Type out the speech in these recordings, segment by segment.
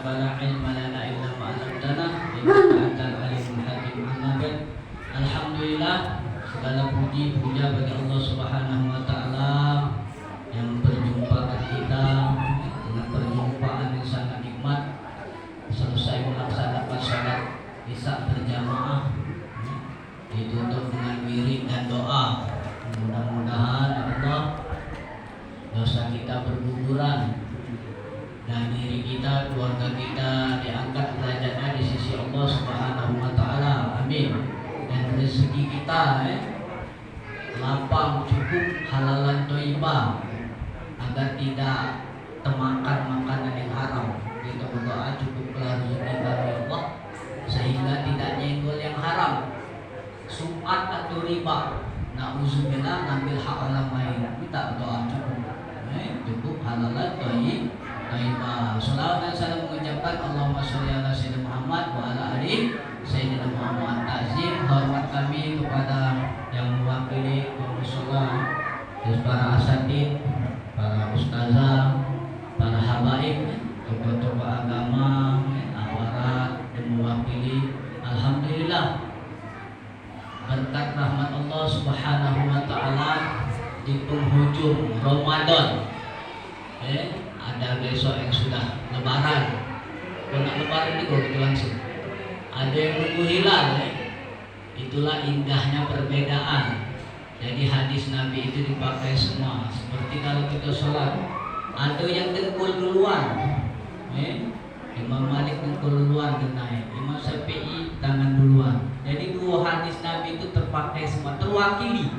subhanaka la ilma lana illa ma 'allamtana innaka antal alimul hakim. Alhamdulillah, segala puji puja bagi Allah Subhanahu wa taala yang memperjumpakan kita dengan perjumpaan yang sangat nikmat. Selesai melaksanakan salat Isya berjamaah, ditutup dengan wirid dan doa. Mudah-mudahan Allah dosa kita berguguran dan diri kita, keluarga kita diangkat derajatnya di sisi Allah Subhanahu wa taala. Amin. Dan rezeki kita lapang, cukup, halalan thayyibah, agar tidak termakan makanan yang haram. Kita berdoa cukuplah rezeki kami Allah sehingga tidak nyenggol yang haram, sum'at atau riba. Na'udzubillah, ngambil hak orang lain. Minta doa cukup, cukup, halalan thayyibah. Salawat dan salam mengucapkan Allahumma sholli ala sayyidina Muhammad wa ala ali sayyidina Muhammad. Takzim hormat kami kepada yang mewakili mushola, para asatid, para ustazah, para habaib, tokoh-tokoh agama, aparat yang mewakili. Alhamdulillah, berkat rahmat Allah Subhanahu wa taala di penghujung Ramadan. Ada besok yang sudah lebaran. Kalau nak lebaran itu gitu langsung. Ada yang nunggu hilal. Itulah indahnya perbedaan. Jadi hadis Nabi itu dipakai semua. Seperti kalau kita sholat, ada yang dengkul duluan. Imam Malik dengkul duluan naik, Imam Syafi'i tangan duluan. Jadi dua hadis Nabi itu terpakai semua, terwakili.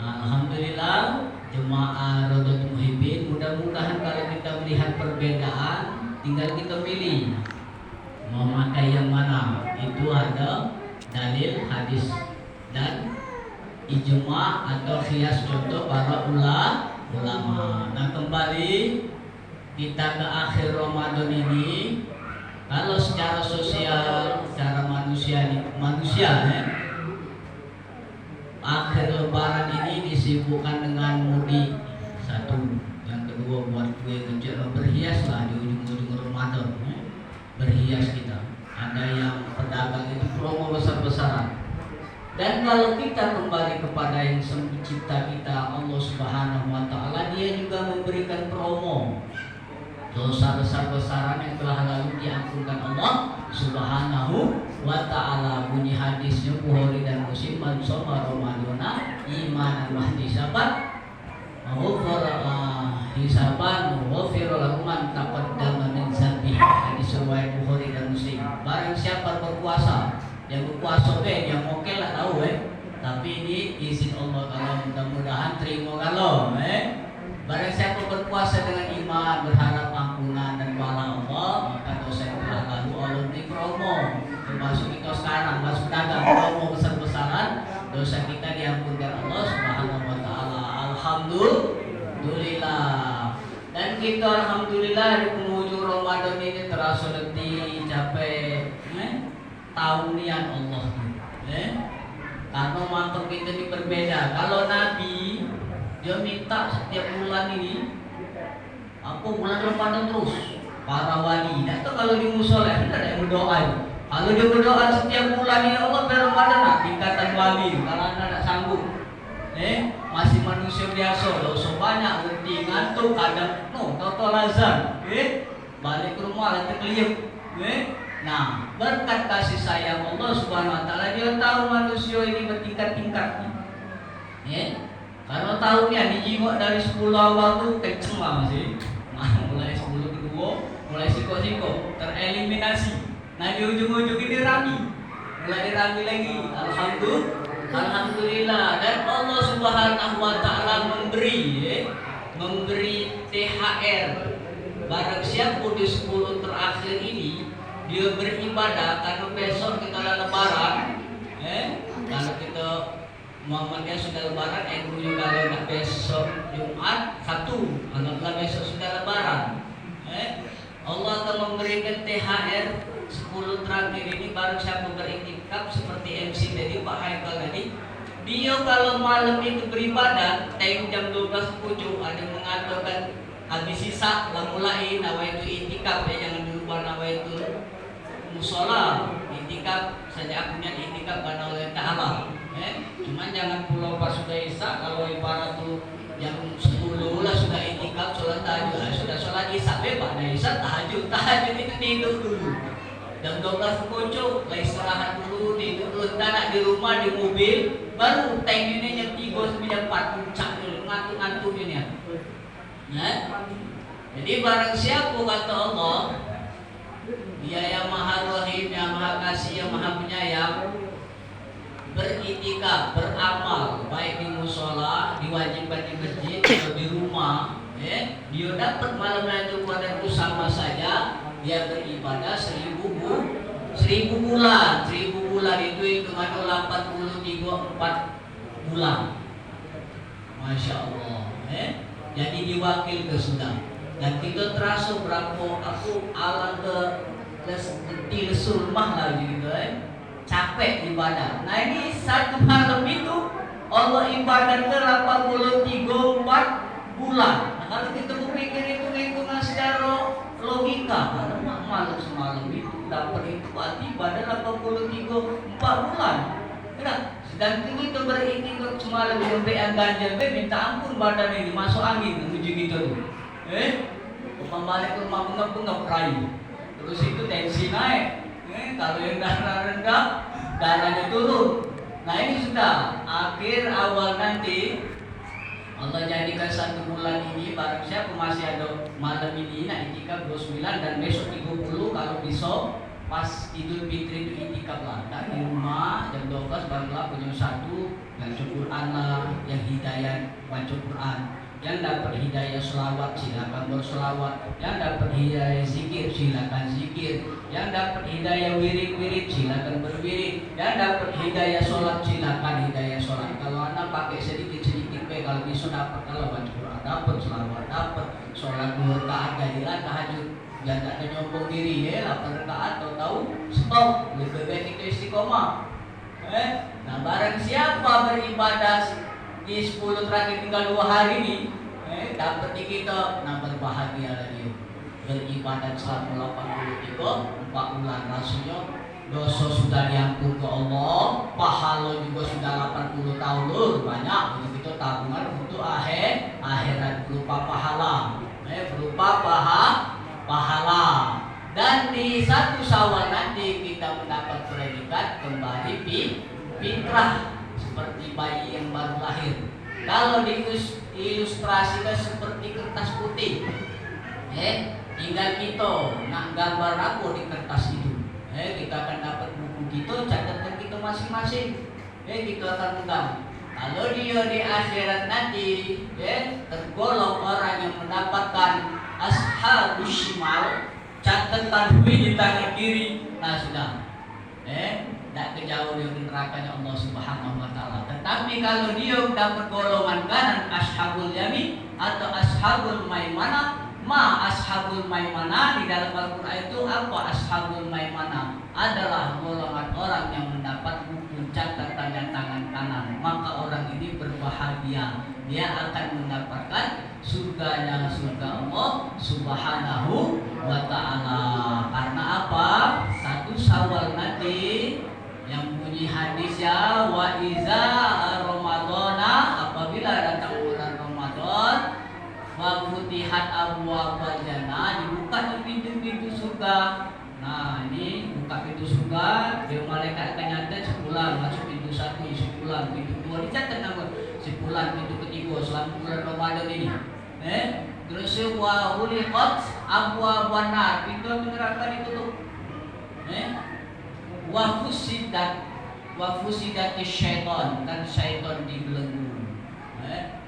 Alhamdulillah, jemaah Rodatul Muhibbin, mudah-mudahan kalau kita melihat perbedaan, tinggal kita pilih mau pakai yang mana. Itu ada dalil hadis dan ijma atau qiyas contoh para ulama. Nah, kembali kita ke akhir Ramadan ini, kalau secara sosial, secara manusia akhir lebaran ini disibukkan dengan mudik. Satu, yang kedua buat kue kecil, berhiaslah di ujung-ujung Ramadan. Berhias kita. Ada yang pedagang itu promo besar-besaran. Dan kalau kita kembali kepada yang pencipta kita, Allah Subhanahu wa taala, dia juga memberikan promo. Dosa besar-besaran yang telah lalu diampunkan Allah Subhanahu wa ta'ala. Bunyi hadisnya Bukhari dan Muslim, man shoma ramadana imanan wa ihtisaban hisaban ghufira lahu man taqaddama min dzambihi. Hadis riwayat Bukhari dan Muslim. Barang siapa berpuasa, yang berpuasa yang oke lah tahu tapi ini izin Allah, kalau mudah-mudahan terima kalau barang siapa berpuasa dengan iman, berharap ampunan dan pahala Allah, maka dosa yang telah lalu Allah beri promo. Termasuk kita sekarang masuk dagang promo besar-besaran, dosa kita diampunkan Allah Subhanahu wa taala. Alhamdulillah. Dan kita alhamdulillah di penghujung Ramadan ini terasa letih, capek. Taunian Allah. Karena mantap kita ini berbeda. Kalau Nabi dia minta setiap bulan ini, bulan Ramadan terus. Para wali, dan itu kalau di musola tidak ada yang berdoa. Kalau dia berdoa setiap bulan ini Allah biar Ramadan, tingkatan wali. Kalau anda tidak sanggup, masih manusia biasa, dosa banyak, letih, ngantuk, kadang toto lazan, balik ke rumah lantai kelihap. Nah, berkat kasih sayang Allah Subhanahu wa taala, dia tahu manusia ini bertingkat-tingkat. Kalau tahunnya dijiwak dari 10 awal tuh kenceng lah masih. Mulai 10 kedua, mulai siko-siko, tereliminasi. Nah di ujung-ujung ini rami, mulai dirami lagi. Alhamdulillah. Dan Allah Subhanahu wa taala memberi THR. Barang siapa di 10 terakhir ini dia beribadah, karena besok kita lebaran. Kalau kita Muhammadnya sudah lebaran, NU kalau nak besok Jumat Sabtu, anggaplah besok sudah lebaran. Allah akan memberikan THR 10 terakhir ini. Baru siapa beriktikaf seperti MC tadi, Pak Haikal tadi, dia kalau malam itu beribadah, time jam 12 pucuk, ada yang mengatakan habis sisa mulai nawaitu itikaf ya, jangan lupa nawaitu musola itikaf saja akunya itikaf karena oleh Ta'ala. Cuman jangan pulau pas sudah isya, kalau ibarat tuh yang 10 lah sudah itikaf sholat tahajud, sudah sholat isya bebas, nah isya tahajud itu tidur dulu. Jam 12 muncul, lah istirahat dulu, tidur dulu, anak di rumah, di mobil, baru tank ini jam 3 sampai jam 4 puncak dulu, ngantuk-ngantuk ini ya. Jadi barang siapa kata Allah, Dia yang Maha Rahim, yang Maha Kasih, yang Maha Penyayang, beritikaf, beramal, baik di musola, diwajibkan di masjid atau di rumah, dia dapat malam Lailatul Qadar itu sama saja dia beribadah 1000 bulan. 1000 bulan itu hitungan 83 bulan. Masya Allah. Jadi diwakil ke sudah. Dan kita terasa berapa aku ala ke sulmah lagi gitu capek ibadah. Nah ini satu malam itu Allah ibadah ke 83 bulan. Nah kalau kita berpikir itu hitungan secara logika, kalau malam semalam itu dapat itu berarti ibadah 83 bulan. Sedangkan kita beritikaf semalam sampai ganjil minta ampun badan ini masuk angin menuju gitu tuh. Balik ke rumah bengap-bengap rayu. Terus itu tensi naik. Kalau yang darah rendah, darahnya turun. Nah ini sudah akhir awal nanti Allah jadikan 1 bulan ini barang siapa masih ada malam ini nak itikaf 29 dan besok 30 kalau bisa pas Idul Fitri itu itikaf lah. Di rumah jam 12 barulah punya 1 yang Quran lah, yang hidayah baca Quran. Yang dapat hidayah selawat silakan berselawat, yang dapat hidayah zikir silakan zikir, yang dapat hidayah wirid silakan berwirid, yang dapat hidayah sholat silakan hidayah sholat. Kalau anak pakai sedikit kalau bisa dapat, kalau baca Quran dapat, selawat dapat, sholat 2 rakaat jadilah tahajud. Jangan ada nyombong diri 8 rakaat tahu stop, lebih baik itu istiqomah. Nah barang siapa beribadah di 10 terakhir tinggal 2 hari ini dapat di kita, nah berbahagia lagi beribadah selama 83 bulan. Rasanya dosa sudah diampun ke Allah, pahala juga sudah 80 tahun banyak. Jadi kita tabungan untuk akhirat berupa pahala, berupa pahala. Dan di 1 Syawal nanti kita mendapat predikat kembali fitrah seperti bayi yang baru lahir. Kalau diilustrasikan seperti kertas putih, tinggal kita nak gambar apa di kertas itu, kita akan dapat buku kita, catatan kita masing-masing, kita akan pegang. Kalau dia di akhirat nanti, tergolong orang yang mendapatkan ashabus shimal, catatan di tangan kiri, nah sudah, tidak kejauh dari nerakanya Allah Subhanahu wa Ta'ala. Tetapi kalau dia dapat golongan kanan ashabul yamin atau ashabul maimanah, ashabul maimanah di dalam Al-Quran itu apa? Ashabul maimanah adalah golongan orang yang mendapat buku catatan dan tangan kanan. Maka orang ini berbahagia, dia akan mendapatkan surganya surga Allah Subhanahu wa Ta'ala. Karena apa? 1 Syawal nanti yang bunyi hadisnya wa iza ramadana, apabila datang bulan Ramadan, wa futihat abwaabul jannah, dibuka pintu-pintu surga. Nah ini buka pintu surga, dia malaikat akan nyatet 10 masuk pintu 1, 10 pintu 2 dicatat nama 10 pintu ketiga selama bulan Ramadan ini. Terus wa huliqat abwaabun nar, pintu neraka ditutup. Wa fusidat syaitan, dan syaitan dibelenggu.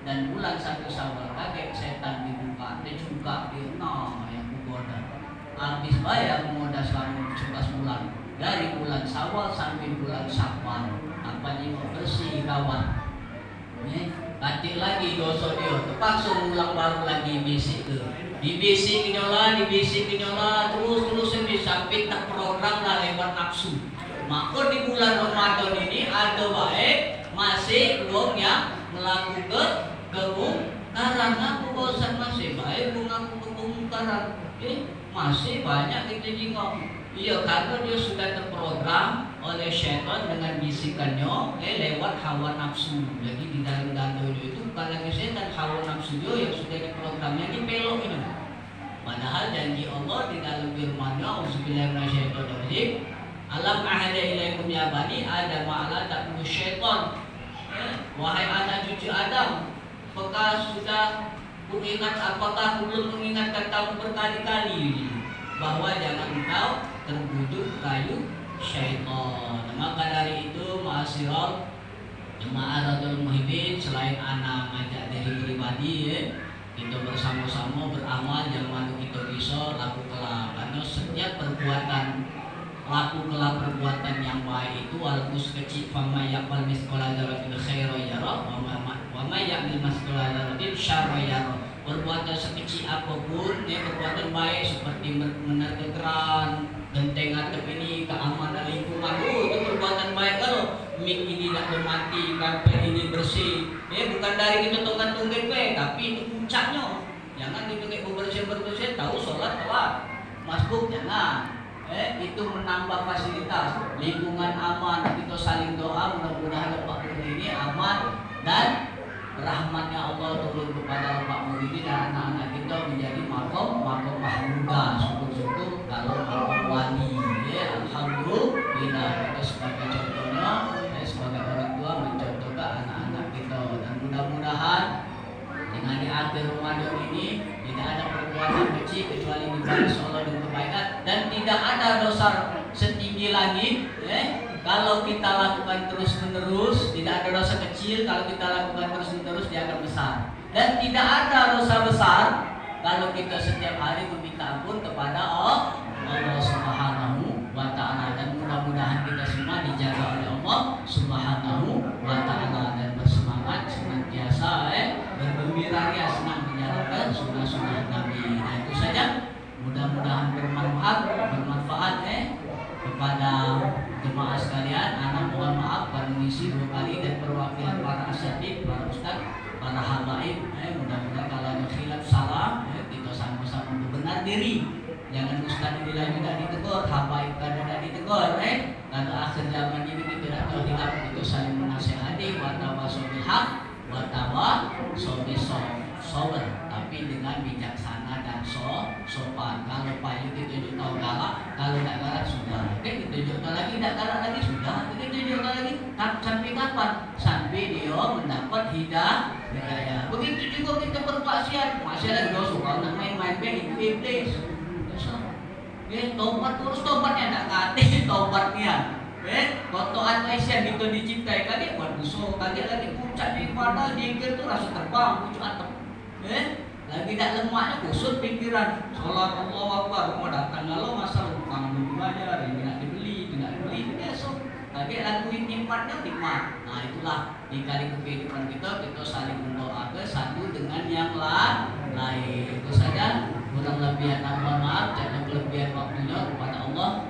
Dan bulan 1 Syawal kaget setan dibuka, dia juga dirna yang menggoda. Habis bayar menggoda selama 11 bulan dari bulan Syawal sampai bulan Syawal. Apa ini bersih kawan? Batik lagi dosa dia, terpaksa ulang baru lagi bisik ke. Dibisik nyola, terus sampai terprogram lah lewat nafsu. Maka di bulan Ramadan ini ada baik masih belum yang melakukan Karena aku bosan masih baik bunga karang. Masih banyak kita jengok. Iya, karena dia sudah terprogram oleh syaitan dengan bisikannya lewat hawa nafsu. Jadi di dalam dada itu bukan lagi setan, hawa nafsu dia yang sudah diprogramnya dipelok ini. Padahal janji Allah di dalam firman-Nya, auzubillahi minasyaitonir rajim, alam ahada ilaikum ya bani adam ala ta'budu syaitan. Wahai anak cucu Adam, apakah sudah mengingat, apakah aku belum mengingatkan kamu berkali-kali bahwa jangan engkau terbujuk rayu syaitan. Maka dari itu ma'asyiral jemaah muhibin, selain anak ngajak diri pribadi kita bersama-sama beramal yang mana kita bisa lakukan, karena setiap perbuatan lakukanlah perbuatan yang baik itu walaupun sekecil, fama yaqbal misqala dzarratin khairan yara wa ma ya'mal misqala dzarratin syarran yara. Perbuatan sekecil apapun, perbuatan baik seperti meneteran genteng atap ini, keamanan lingkungan, itu perbuatan baik. Kalau mik ini tidak mati, karpet ini bersih, bukan dari kita tunggan-tunggan tapi itu puncaknya. Jangan kita bersih-bersih tahu sholat telat masbuk, jangan. Itu menambah fasilitas lingkungan aman, kita saling doa mudah-mudahan Bapak Murid ini aman dan rahmatnya Allah turun kepada Bapak Murid dan anak-anak kita menjadi makom mahmudah. Syukur-syukur kalau makom wali. Alhamdulillah, kita sebagai contohnya, sebagai orang tua mencontohkan anak-anak kita, dan mudah-mudahan dengan di akhir Ramadan ini tidak ada perbuatan kecil kecuali dibalas Allah dengan kebaikan, dan tidak ada dosa setinggi langit. Kalau kita lakukan terus-menerus, tidak ada dosa kecil. Kalau kita lakukan terus-menerus, dia akan besar. Dan tidak ada dosa besar kalau kita setiap hari meminta ampun kepada Allah Subhanahu wa Ta'ala. Dan mudah-mudahan kita semua dijaga oleh Allah Subhanahu wa Ta'ala dan bersemangat senantiasa bergembira ria senang menjalankan sunnah-sunnah Nabi. Nah, itu saja. Mudah-mudahan bermanfaat kepada jemaah sekalian. Anak mohon maaf pada mengisi 2 kali dan perwakilan para asyatid, para ustaz, para habaib. Mudah-mudahan kalau ada khilaf salah, kita sama-sama berbenar diri. Jangan ustaz ini lagi tidak ditegur, habaib kan tidak ditegur. Karena akhir zaman ini kita tidak tahu hilaf, itu saling menasihati, watawasaw bil haq, watawasaw bis sabr, tapi dengan bijaksana dan sopan. Kalau payu ditunjuk tahu galak, kalau tidak galak sudah. Ditunjuk lagi, tidak galak lagi sudah. Ditunjuk lagi, sampai kapan? Sampai dia mendapat hidayah. Begitu juga kita bermaksiat, maksiat dia suka nak main-main itu iblis. Tobat terus, tobatnya tidak kati, tobatnya. Kotoran Aisyah gitu diciptai, kaget buat busuk, kaget lagi puncak di kepala, jengkel tuh rasa terbang, pucuk atap. Lagi tak lemaknya kusut pikiran. Salat Allahu Akbar, mau datang kalau masalah utang dulu aja, ini tidak dibeli, besok. Lagi lakuin nikmatnya nikmat. Nah itulah di kali kehidupan kita saling mendoakan satu dengan yang lain. Itu saja. Kurang lebih mohon maaf, jangan kelebihan waktunya kepada Allah.